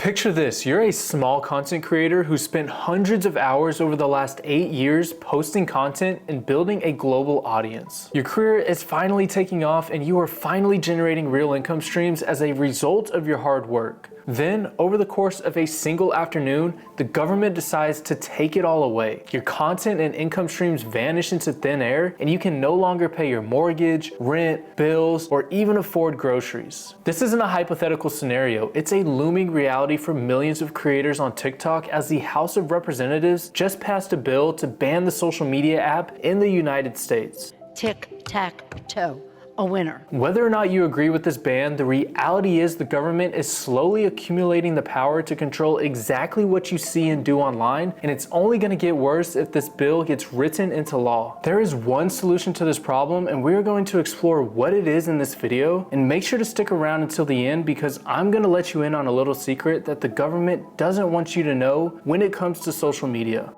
Picture this, you're a small content creator who spent hundreds of hours over the last 8 years posting content and building a global audience. Your career is finally taking off and you are finally generating real income streams as a result of your hard work. Then, over the course of a single afternoon, the government decides to take it all away. Your content and income streams vanish into thin air, and you can no longer pay your mortgage, rent, bills, or even afford groceries. This isn't a hypothetical scenario, it's a looming reality for millions of creators on TikTok as the House of Representatives just passed a bill to ban the social media app in the United States. Tic-tac-toe. A winner. Whether or not you agree with this ban, the reality is the government is slowly accumulating the power to control exactly what you see and do online, and it's only going to get worse if this bill gets written into law. There is one solution to this problem, and we're going to explore what it is in this video, and make sure to stick around until the end because I'm going to let you in on a little secret that the government doesn't want you to know when it comes to social media.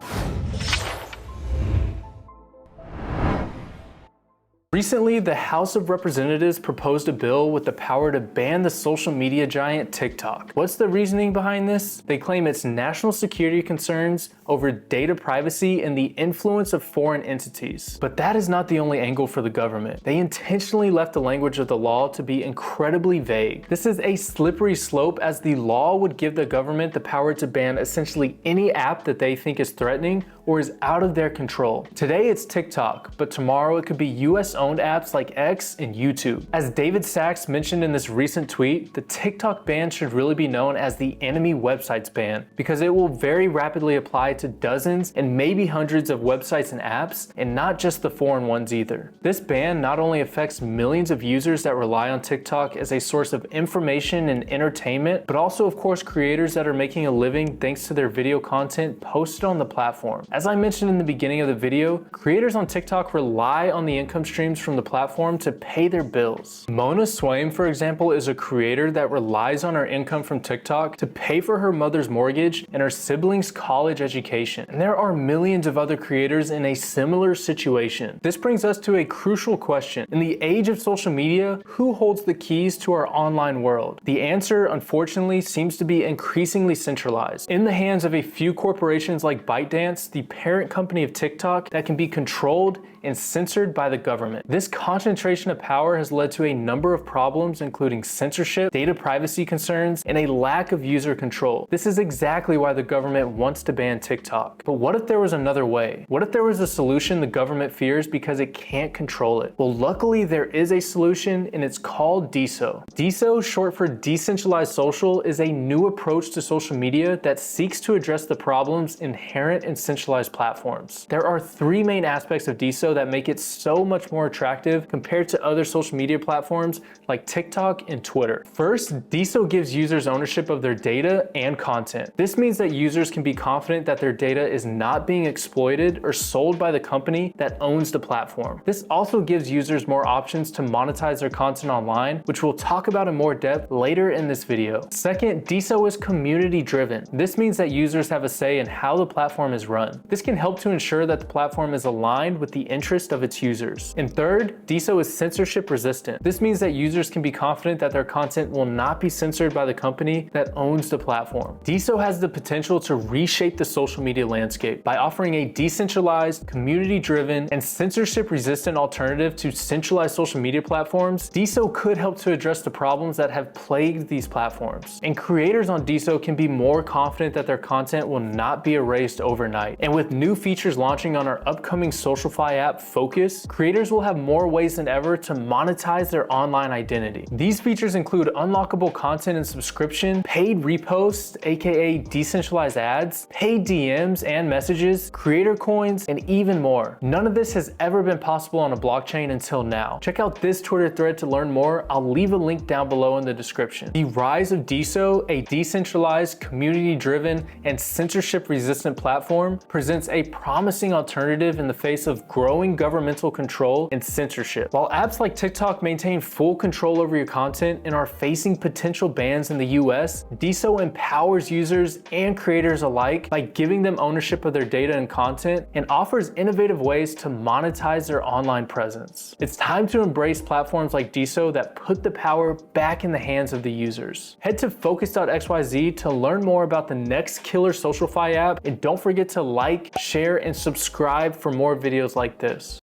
Recently, the House of Representatives proposed a bill with the power to ban the social media giant TikTok. What's the reasoning behind this? They claim it's national security concerns over data privacy and the influence of foreign entities. But that is not the only angle for the government. They intentionally left the language of the law to be incredibly vague. This is a slippery slope as the law would give the government the power to ban essentially any app that they think is threatening or is out of their control. Today it's TikTok, but tomorrow it could be US-owned apps like X and YouTube. As David Sachs mentioned in this recent tweet, the TikTok ban should really be known as the enemy websites ban because it will very rapidly apply to dozens and maybe hundreds of websites and apps, and not just the foreign ones either. This ban not only affects millions of users that rely on TikTok as a source of information and entertainment, but also of course creators that are making a living thanks to their video content posted on the platform. As I mentioned in the beginning of the video, creators on TikTok rely on the income streams from the platform to pay their bills. Mona Swaim, for example, is a creator that relies on her income from TikTok to pay for her mother's mortgage and her siblings' college education. And there are millions of other creators in a similar situation. This brings us to a crucial question. In the age of social media, who holds the keys to our online world? The answer, unfortunately, seems to be increasingly centralized in the hands of a few corporations like ByteDance, the parent company of TikTok, that can be controlled and censored by the government. This concentration of power has led to a number of problems, including censorship, data privacy concerns, and a lack of user control. This is exactly why the government wants to ban TikTok. But what if there was another way? What if there was a solution the government fears because it can't control it? Well, luckily there is a solution, and it's called DeSo. DeSo, short for Decentralized Social, is a new approach to social media that seeks to address the problems inherent in centralized platforms. There are three main aspects of DeSo that make it so much more attractive compared to other social media platforms like TikTok and Twitter. First, DeSo gives users ownership of their data and content. This means that users can be confident that their data is not being exploited or sold by the company that owns the platform. This also gives users more options to monetize their content online, which we'll talk about in more depth later in this video. Second, DeSo is community driven. This means that users have a say in how the platform is run. This can help to ensure that the platform is aligned with the interest of its users. And third, DeSo is censorship resistant. This means that users can be confident that their content will not be censored by the company that owns the platform. DeSo has the potential to reshape the social media landscape by offering a decentralized, community-driven, and censorship-resistant alternative to centralized social media platforms. DeSo could help to address the problems that have plagued these platforms. And creators on DeSo can be more confident that their content will not be erased overnight. And with new features launching on our upcoming SocialFi app, Focus, creators will have more ways than ever to monetize their online identity. These features include unlockable content and subscription, paid reposts, aka decentralized ads, paid DMs and messages, creator coins, and even more. None of this has ever been possible on a blockchain until now. Check out this Twitter thread to learn more. I'll leave a link down below in the description. The rise of DeSo, a decentralized, community-driven, and censorship-resistant platform, presents a promising alternative in the face of growing governmental control and and censorship. While apps like TikTok maintain full control over your content and are facing potential bans in the US, DeSo empowers users and creators alike by giving them ownership of their data and content and offers innovative ways to monetize their online presence. It's time to embrace platforms like DeSo that put the power back in the hands of the users. Head to Focus.xyz to learn more about the next killer SocialFi app, and don't forget to like, share, and subscribe for more videos like this.